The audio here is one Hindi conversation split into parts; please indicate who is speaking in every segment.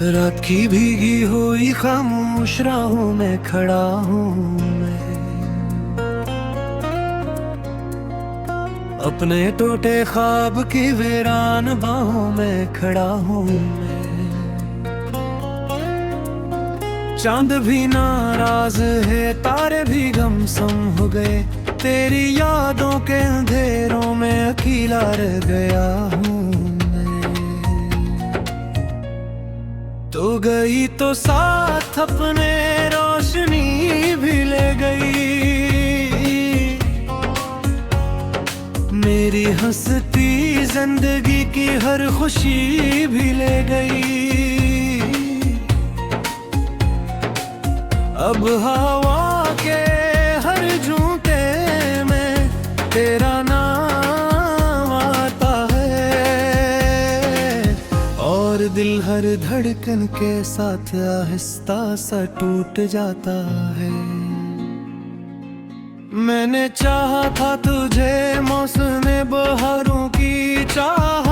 Speaker 1: रात की भीगी हुई खामोश राहों में खड़ा हूँ मैं, अपने टूटे ख्वाब की वीरान बाहों में खड़ा हूँ मैं। चांद भी नाराज है, तारे भी गमसम हो गए, तेरी यादों के अंधेरों में अकेला रह गया हूँ। तो गई तो साथ अपने रोशनी भी ले गई, मेरी हंसती जिंदगी की हर खुशी भी ले गई। अब हवा के हर झोंके में तेरा नाम आता है, और दिल हर धड़कन के साथ आहिस्ता सा टूट जाता है। मैंने चाहा था तुझे मौसम बहारों की चाह,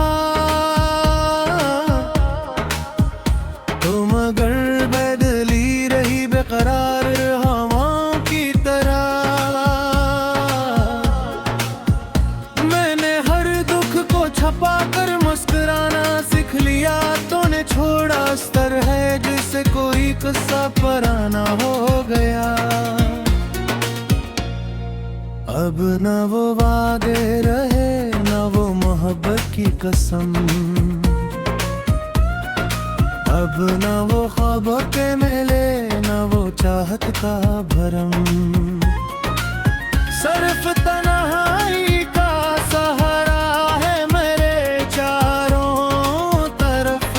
Speaker 1: तुम अगर बदली रही बेकरार हवाओं की तरह। मैंने हर दुख को छुपा कर मुस्कुराना सीख लिया, तूने छोड़ा स्तर है जिसे कोई किस्सा पुराना हो गया। अब न वो वादे रहे न वो मोहब्बत की कसम, अब न वो ख्वाबों के मेले न वो चाहत का भरम। सिर्फ तन्हाई का सहारा है मेरे चारों तरफ,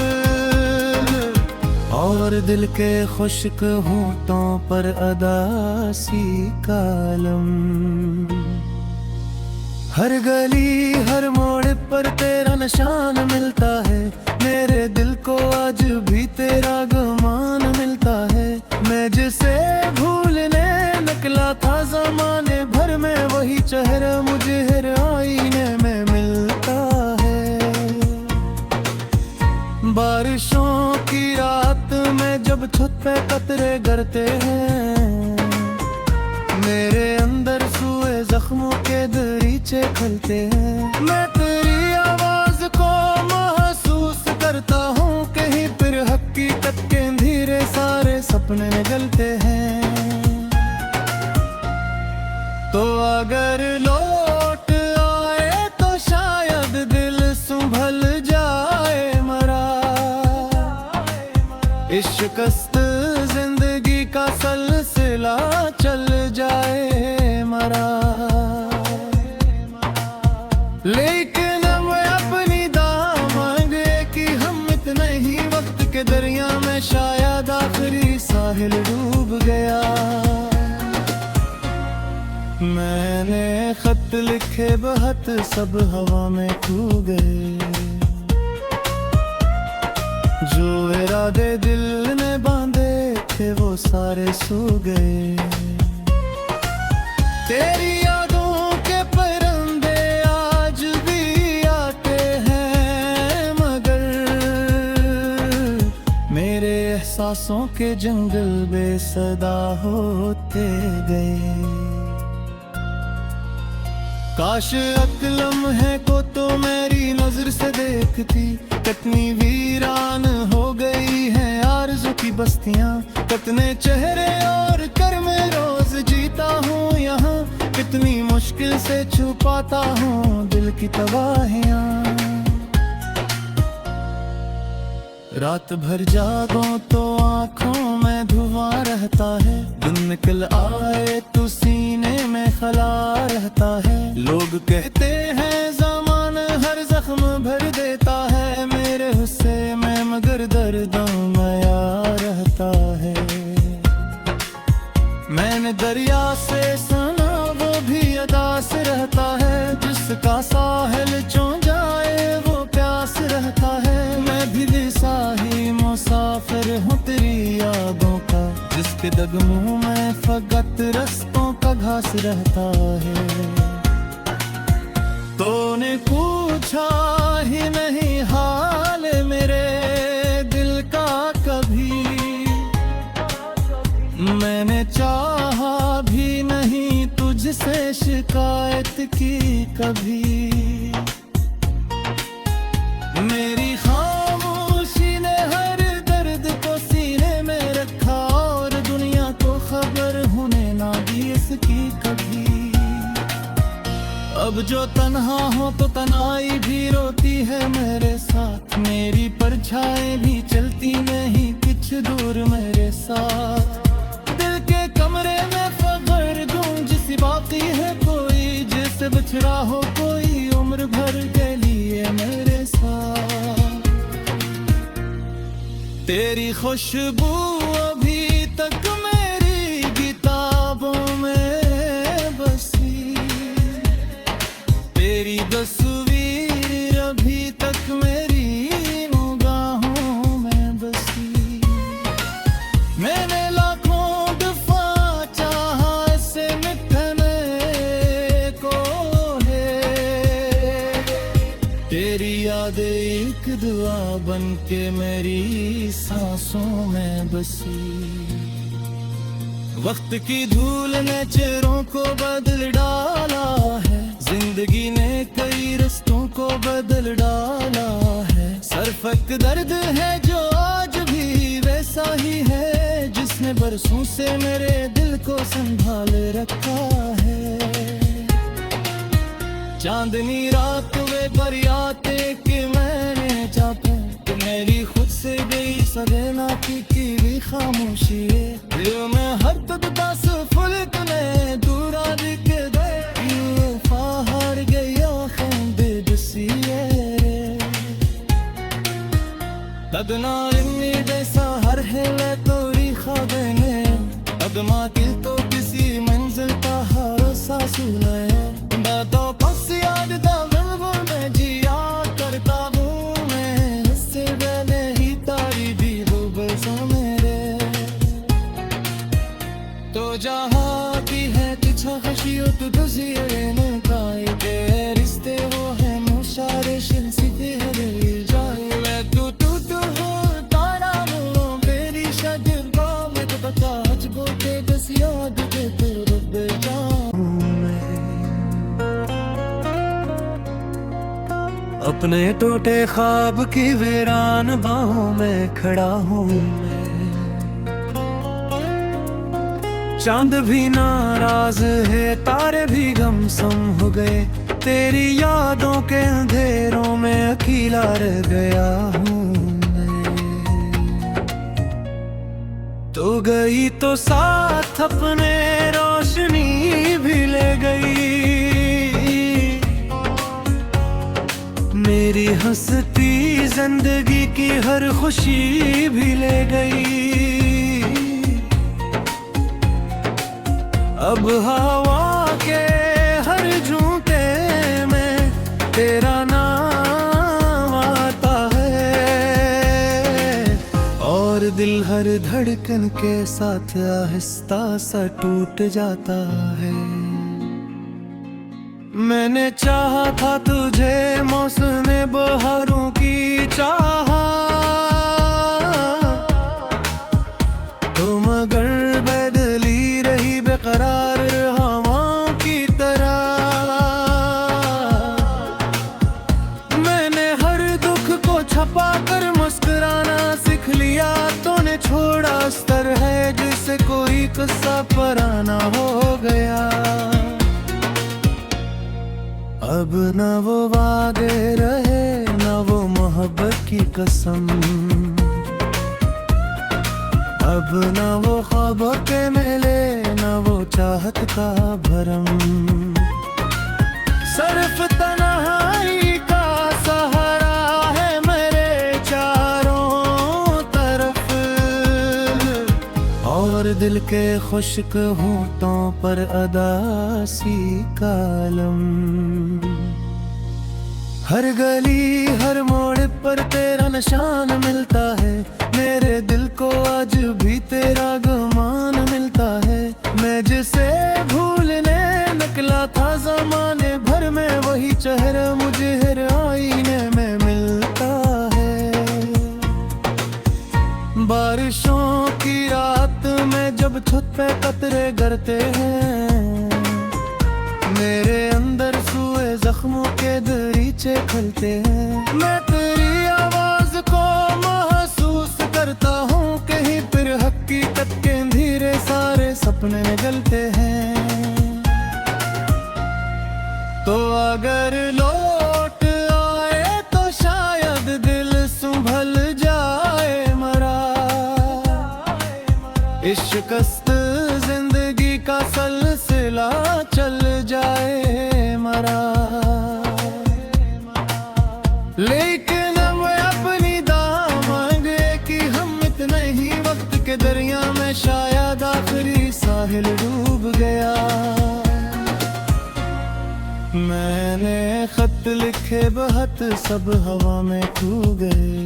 Speaker 1: और दिल के खुश्क होठों पर अदासी कालम। हर गली हर मोड़ पर तेरा निशान मिलता है, मेरे दिल को आज भी तेरा गुमान मिलता है। मैं जिसे भूलने निकला था ज़माने भर में, वही चेहरा मुझे हर आईने में मिलता है। बारिशों की रात में जब छत पे कतरे गिरते हैं, मेरे अंदर सुए जख्मों के दरीचे खलते हैं। मैं तेरी आवाज को महसूस करता हूँ, कहीं फिर हकीकत के धीरे सारे सपने निकलते हैं। तो अगर लौट आए तो शायद दिल संभल जाए मरा, इस शिकस्त जिंदगी का सिलसिला चल जाए मरा। लेकिन अब अपनी दामंगे कि हम इतने ही वक्त के दरिया में शायद आखिरी साहिल डूब गया। मैंने खत लिखे बहुत सब हवा में खो गए, जो इरादे दिल ने बांधे थे वो सारे सो गए। तेरी यादों के परिंदे आज भी आते हैं, मगर मेरे एहसासों के जंगल बेसदा होते गए। काश अकलम है को तो मेरी नजर से देखती, कितनी वीरान हो गई है आरज़ू की बस्तियां। कितने चेहरे और कर मैं रोज जीता हूँ यहाँ, कितनी मुश्किल से छुपाता हूँ दिल की तबाहियां। रात भर जागो तो आँखों में धुआं रहता है, दिन निकल आए तो सीने में खला रहता है। लोग कहते हैं ज़माना हर जख्म भर देता है, मेरे गुस्से में मगर दर्दों मया रहता है। मैंने दरिया से सुना वो भी अदास रहता है, जिसका साहिल चो जाए वो प्यास रहता है। मैं भी दिशा ही मुसाफिर हूँ तेरी यादों का, जिसके दगमों में फकत रस्तों का घास रहता है। तूने पूछा ही नहीं हाल मेरे दिल का मुझसे शिकायत की कभी। मेरी खामोशी ने हर दर्द को सीने में रखा और दुनिया को खबर होने ना दी इसकी कभी। अब जो तन्हा हो तो तन्हाई भी रोती है मेरे साथ, मेरी परछाई भी चलती नहीं कुछ दूर मेरे साथ। दिल के कमरे में फगर गूंज सी बाकी है कोई, जिससे बिछड़ा हो कोई उम्र भर के लिए मेरे साथ। तेरी खुशबू अभी तक मेरी किताबों में बसी, तेरी तस्वीर अभी तक मेरी निगाहों में बसी। मैंने लाखों दफा चाहा इसे मिटने को है, तेरी याद एक दुआ बन के मेरी सांसों में बसी। वक्त की धूल ने चेहरों को बदल डाला है, जिंदगी ने कई रिश्तों को बदल डाला है। सरफक दर्द है जो आज भी वैसा ही है, जिसने बरसों से मेरे दिल को संभाल रखा है। चांदनी रात वे बरियाते कि मैंने चापे, कि मेरी खुद से गई सदेना की भी खामोशी है। दिल में हर तदास फुल तने दूरा दिख गए, हार गया खेंदे दसिए तदना इन्नी जैसा हर है तोरी खाबेने। अब मातिल तो किसी मंजिल का हर सासूला है, बातों पस याद दागों में जिया करता हूँ मैं, इससे पहले ही तारी भी हो बसा मेरे। तो जहाँ की है तिछा खशियत दसिए ने काई के रिश्ते वो है मुशारे शिलसिते हरे जाए। मैं तू हो तारा हो मेरी शजर गाँव में तो बता हजबो के दस याद के फिर रुक जाऊँ मैं। अपने टूटे ख्वाब की वीरान बाहों में खड़ा हूँ मैं, चांद भी नाराज है तारे भी गमसम हो गए, तेरी यादों के अंधेरों में अकेला रह गया हूँ मैं। तो गई तो साथ अपने रोशनी भी ले गई, मेरी हंसती जिंदगी की हर खुशी भी ले गई। अब हवा के हर झूठे में तेरा नाम आता है, और दिल हर धड़कन के साथ आहिस्ता सा टूट जाता है। मैंने चाहा था तुझे मौसम बहारों की चाहा, तुम अगर बदली रही बेकरार हवाओं की तरह। मैंने हर दुख को छपा कर मुस्कुराना सीख लिया, तूने छोड़ा स्तर है जिसे कोई किस्सा पुराना हो गया। अब न वो वादे रहे न वो मोहब्बत की कसम, अब न वो ख्वाबों के मेले न वो चाहत का भरम। सिर्फ तन्हाई का सहारा है मेरे चारों तरफ, और दिल के खुश्क होठों पर अदासी कालम। हर गली हर मोड़ पर तेरा निशान मिलता है, मेरे दिल को आज भी तेरा गुमान मिलता है। मैं जिसे भूलने निकला था जमाने भर में, वही चेहरा मुझे हर आईने में मिलता है। बारिशों की रात में जब छत पे कतरे गिरते हैं, मेरे अंदर सूए जख्मों के दरीचे खुलते हैं। मैं तेरी आवाज को महसूस करता हूँ, कहीं फिर हकीकत के धीरे सारे सपने जलते हैं। तो अगर लौट आए तो शायद दिल संभल जाए मरा, इस शिकस्त जिंदगी का सिलसिला चल जाए मरा। लेकिन अब अपनी दामंगे कि हम इतने ही वक्त के दरिया में शायद आखिरी साहिल डूब गया। मैंने खत लिखे बहुत सब हवा में खो गए,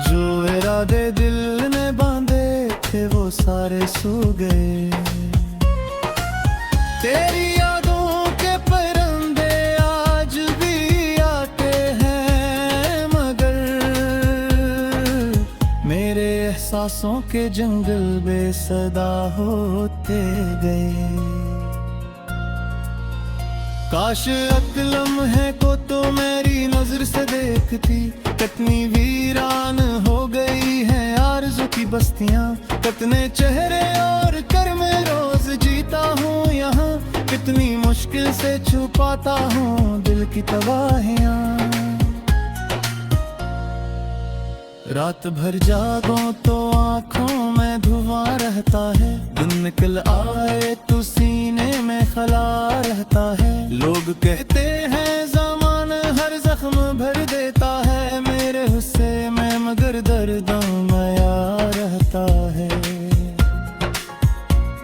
Speaker 1: जो इरादे दिल ने बांधे थे वो सारे सो गए। तेरी यादों के परिंदे आज भी आते हैं, मगर मेरे एहसासों के जंगल बेसदा होते गए। काश अकलम है को तो मेरी नजर से देखती, कितनी वीरान हो गई है आरज़ू की बस्तियां। कितने चेहरे और कर मैं रोज जीता हूँ यहाँ, कितनी मुश्किल से छुपाता हूँ दिल की तबाहियां। रात भर जागो तो आँखों में धुआं रहता है, दिन निकल आए तो सीने में खला रहता है। लोग कहते हैं ज़माना हर जख्म भर देता है, मेरे गुस्से में मगर दर्दों में यार रहता है।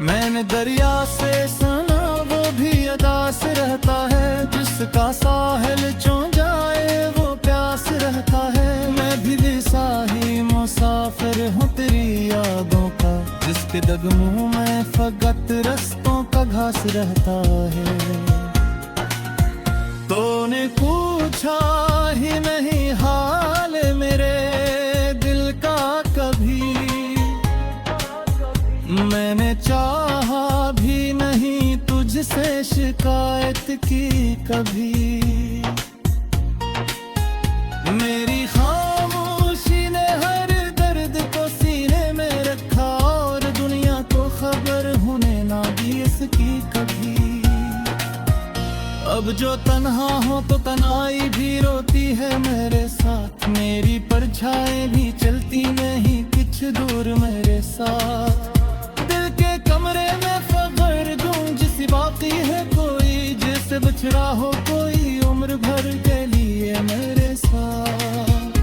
Speaker 1: मैंने दरिया से सुना वो भी अदा से रहता है, जिसका साहिल चो जाए वो प्यास रहता है। मैं भी साही मुसाफिर हूँ तेरी यादों का, जिसके दगमों में फकत रस्तों का घास रहता है। तूने पूछा ही नहीं हाल मेरे दिल का कभी, मैंने चाहा भी नहीं तुझसे शिकायत की कभी। मेरी खामोशी ने हर दर्द को सीने में रखा, और दुनिया को खबर होने ना दी इसकी कभी। अब जो तन्हा हो तो तन्हाई भी रोती है मेरे साथ, मेरी परछाई भी चलती नहीं कुछ दूर मेरे साथ। दिल के कमरे में फखर गूंज सी बाकी है कोई, जिससे बिछड़ा हो कोई उम्र भर के लिए मेरे साथ।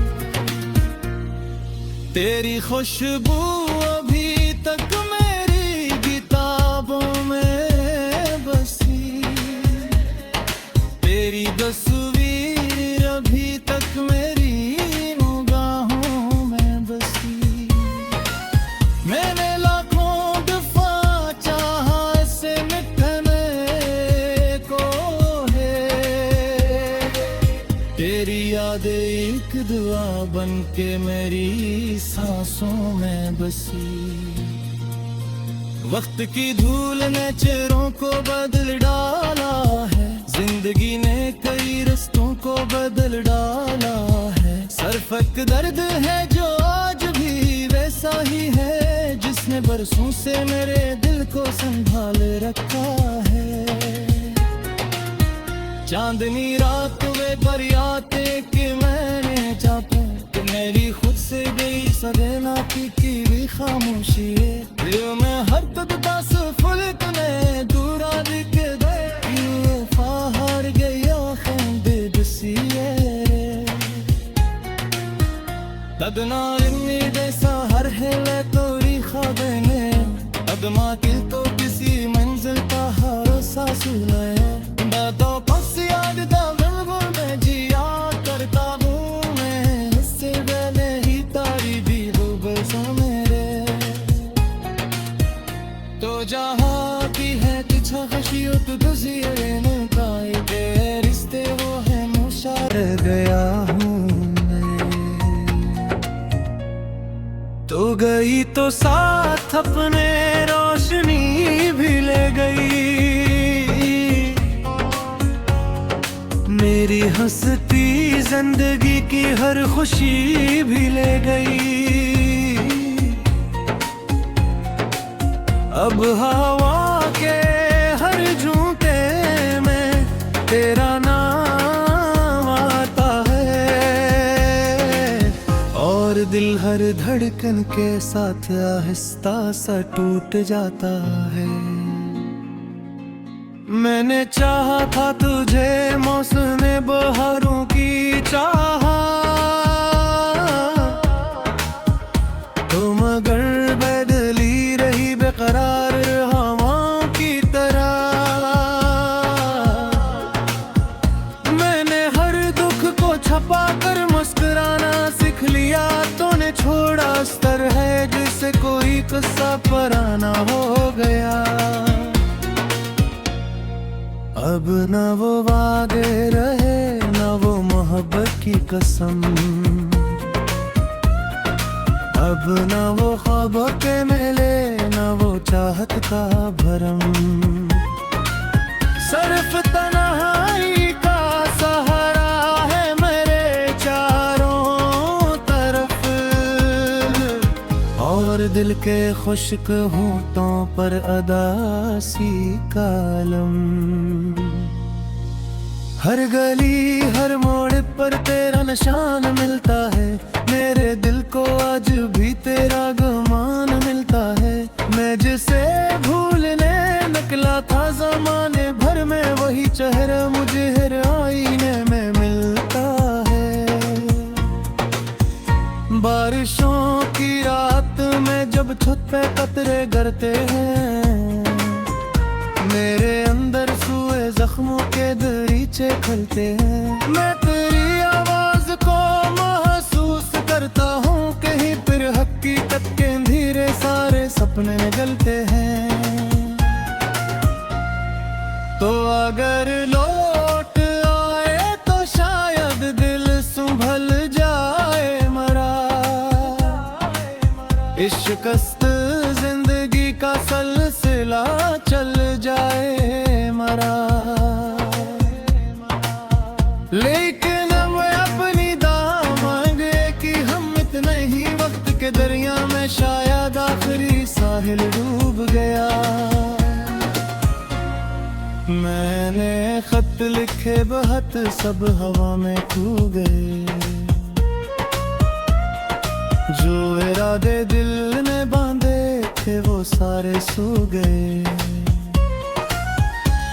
Speaker 1: तेरी खुशबू अभी तक मेरी किताबों में बसी, तेरी तस्वीर अभी तक मेरी निगाहों में बसी। मैंने लाखों दफा चाहा इसे मिटने को है, तेरी यादें एक दुआ बन के मेरी सांसों में बसी। वक्त की धूल ने चेहरों को बदल डाला है, जिंदगी ने कई रस्तों को बदल डाला है। सरफक दर्द है जो आज भी वैसा ही है, जिसने बरसों से मेरे दिल को संभाल रखा है। चांदनी रात वे बरियाते कि मैंने चाहा, मेरी खुद से गई सदेना की भी खामोशी है। दिल में हर तबका से फुल तने दूरा दिख गए, फाहर गया खंडे बसिए तदना इन्नी जैसा हर हिले तोरी ख्वाबने, अदमा किल तो किसी मंजिल का भरोसा सुनाए। बातों पस याद दा गुल में जिया करता हूँ मैं, इससे पहले ही तारी भी हो बसा मेरे। तो जहाँ की है तुझा खशियत गुज़िरे न पाए, तेरे रिश्ते वो है मुशार गया हूँ मैं। तो गई तो साथ अपने रोशनी भी ले गई, मेरी हंसती जिंदगी की हर खुशी भी ले गई। अब हवा के हर झोंके में तेरा नाम आता है, और दिल हर धड़कन के साथ आहिस्ता सा टूट जाता है। मैंने चाहा था तुझे मौसम बहारों की चाह, तो मगर बदली रही बेकरार हवाओं की तरह। मैंने हर दुख को छपा कर मुस्कुराना सीख लिया, तूने छोड़ा स्तर है जिसे कोई किस्सा पुराना हो गया। अब न वो वादे रहे न वो मोहब्बत की कसम, अब न वो ख्वाबों के मेले न वो चाहत का भरम। सिर्फ तन्हाई का सहारा है मेरे चारों तरफ, और दिल के खुश्क होठों पर अदासी कालम। हर गली हर मोड़ पर तेरा निशान मिलता है, मेरे दिल को आज भी तेरा गुमान मिलता है। मैं जिसे भूलने निकला था ज़माने भर में, वही चेहरा मुझे हर आईने में मिलता है। बारिशों की रात में जब छत पे कतरे गिरते हैं, मेरे अंदर सूए जख्मों के दरीचे खुलते हैं। मैं तेरी आवाज को महसूस करता हूँ, कहीं फिर हकीकत के धीरे सारे सपने जलते हैं। तो अगर लौट आए तो शायद दिल संभल जाए मरा, इस शिकस्त जिंदगी का सिलसिला चल जाए मरा। लेकिन अब अपनी दाम मांगे कि हम इतने ही वक्त के दरिया में शायद आखिरी साहिल डूब गया। मैंने खत लिखे बहत सब हवा में खो गए, जो इरादे दिल ने बांधे थे वो सारे सो गए।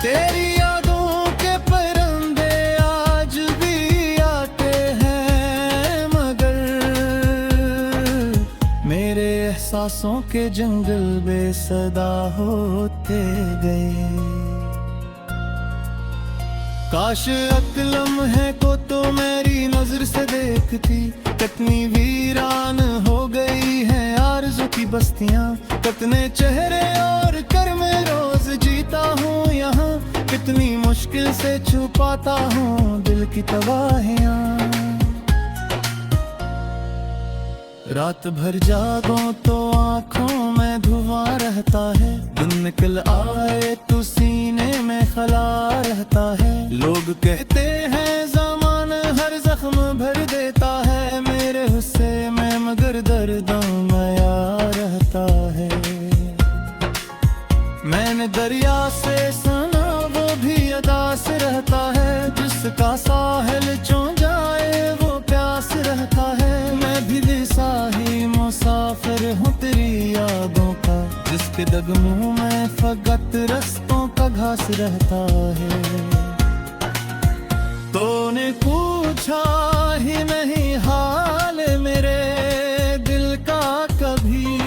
Speaker 1: तेरी यादों के परिंदे आज भी आते हैं, मगर मेरे एहसासों के जंगल बेसदा होते गए। काश अकलम है को तो मेरी नजर से देखती, कितनी वीरान हो गई है आरज़ू की बस्तियां। कितने चेहरे और कर मैं रोज जीता हूँ यहाँ, कितनी मुश्किल से छुपाता हूँ दिल की तबाहियां। रात भर जागो तो आँखों में धुआं रहता है, दिन निकल आए तो सीने में खला रहता है। लोग कहते हैं ज़माना हर जख्म भर देता है, मेरे गुस्से में मगर दर्दों में यार रहता है। मैंने दरिया से सुना वो भी अदा से रहता है, जिसका साहिल चो जाए वो प्यास रहता है। मैं भी दिशा ही मुसाफिर हूँ तेरी यादों का, जिसके दगमों में फकत रस्तों का घास रहता है। तूने पूछा ही नहीं हाल मेरे दिल का कभी,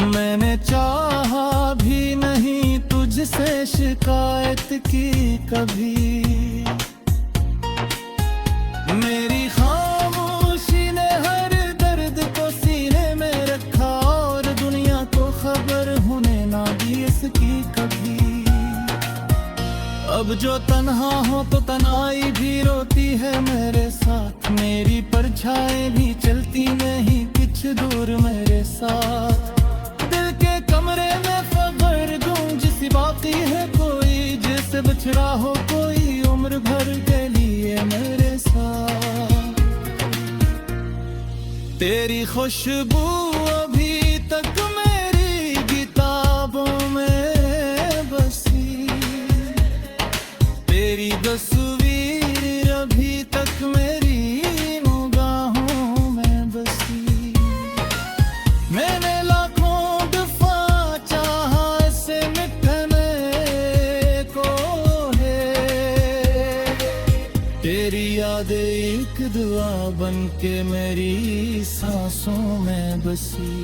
Speaker 1: मैंने चाहा भी नहीं तुझसे शिकायत की कभी। मेरी खामोशी ने हर दर्द को सीने में रखा, और दुनिया को खबर होने ना दी इसकी कभी। अब जो तन्हा हो तो तन्हाई भी रोती है मेरे साथ, मेरी परछाई भी चलती नहीं तेरी खुशबू अभी तक मेरी किताबों में बसी, तेरी तस्वीर अभी तक मेरी निगाहों में बसी। मैंने लाखों दफा चाहा इसे मिटने को है, तेरी याद एक दुआ बन के मेरी सांसों में बसी।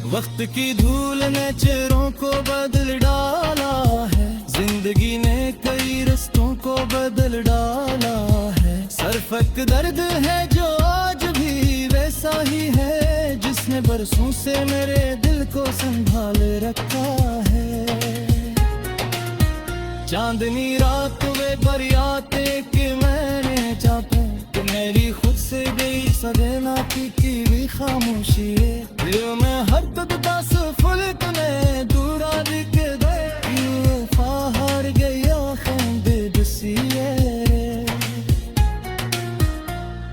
Speaker 1: वक्त की धूल ने चेहरों को बदल डाला है, जिंदगी ने कई रस्तों को बदल डाला है। सरफक दर्द है जो आज भी वैसा ही है, जिसने बरसों से मेरे दिल को संभाल रखा है। चांदनी रात वे बरियाते कि मैंने चाहा कि मेरी खुद से गई सदेना की भी खामोशी है। दिल में हर तकता फुल तने दूरा दिख गए, हार गया खेंदे बसिए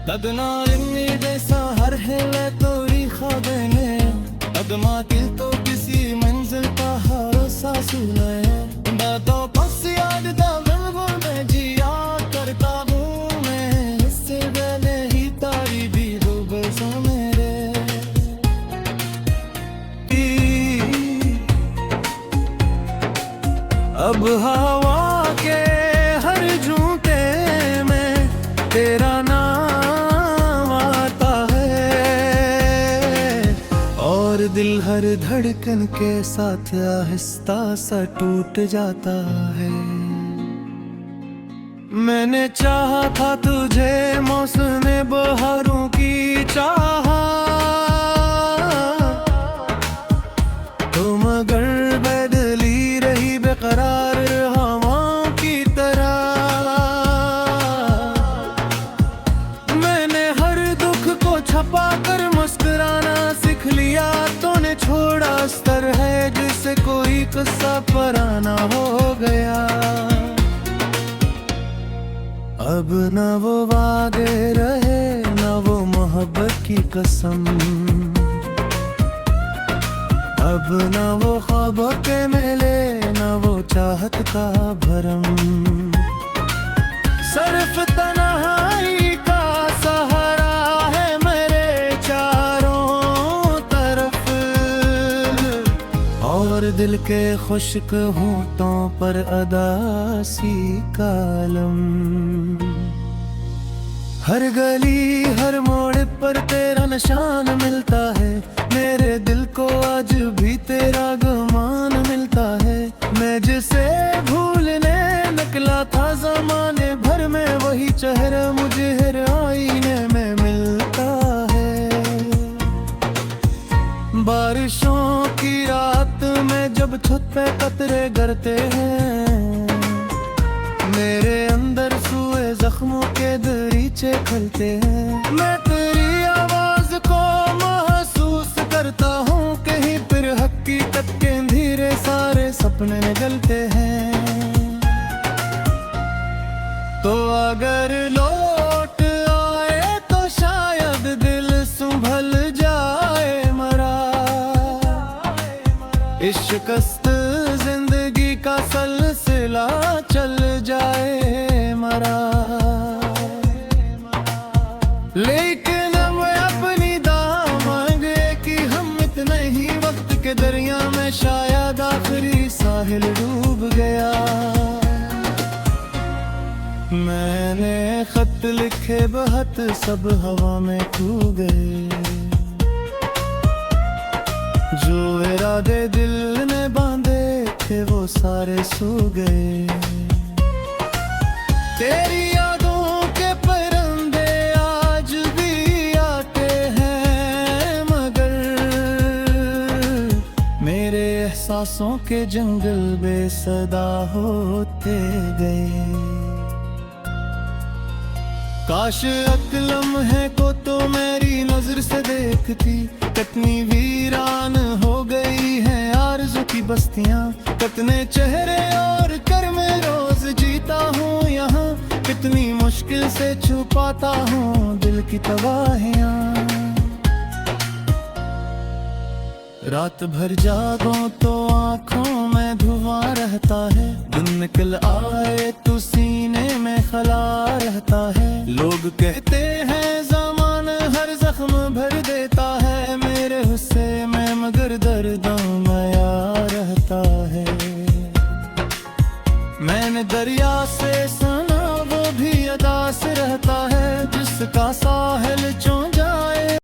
Speaker 1: तदना इन्नी जैसा हर है तोरी ख्वाबेने कदमा दिल तो किसी मंजिल का भरोसा सुना है। बातों पस याद दागों में जिया करता हूँ मैं, इससे पहले ही तारी भी डूबे मेरे। अब हवा के हर झोंके में तेरा नाम आता है, और दिल हर धड़कन के साथ आहिस्ता सा टूट जाता है। मैंने चाहा था तुझे मौसम बहारों की चाहा, तुम अगर बदली रही बेकरार हवाओं की तरह। मैंने हर दुख को छपा कर मुस्कुराना सीख लिया, तूने छोड़ा स्तर है जिसे कोई किस्सा पुराना हो गया। अब न वो वादे रहे न वो मोहब्बत की कसम, अब न वो ख्वाबों के मेले न वो चाहत का भरम। सिर्फ तन्हाई का सहारा है मेरे चारों तरफ, और दिल के खुश्क होंठों पर अदासी का अलम। हर गली हर मोड़ पर तेरा निशान मिलता है, मेरे दिल को आज भी तेरा गुमान मिलता है। मैं जिसे भूलने निकला था ज़माने भर में, वही चेहरा मुझे हर आईने में मिलता है। बारिशों की रात में जब छत पे कतरे गिरते हैं, मेरे अंदर सूए जख्मों के दरीचे खलते हैं। मैं तेरी आवाज को महसूस करता हूँ, कहीं फिर हकीकत के धीरे सारे सपने निकलते हैं। तो अगर लौट आए तो शायद दिल संभल जाए मरा, इस शिकस्त जिंदगी का सिलसिला चल जाए मरा। लेकिन अब अपनी दाम मांगे कि हम इतने ही वक्त के दरिया में शायद आखिरी साहिल डूब गया। मैंने खत लिखे बहुत सब हवा में खो गए, जो इरादे दिल ने बांधे थे वो सारे सो गए। तेरी यादों के परिंदे आज भी आते हैं, मगर मेरे एहसासों के जंगल बेसदा होते गए। काश अकलम है को तो मेरी नजर से देखती, कितनी वीरान हो गई है आरज़ू की बस्तियां। कितने चेहरे और कर में रोज जीता हूँ यहाँ, कितनी मुश्किल से छुपाता हूँ दिल की तबाहियां। रात भर जागो तो आंखों में धुआं रहता है, दिन निकल आए तो सीने में खला रहता है। लोग कहते हैं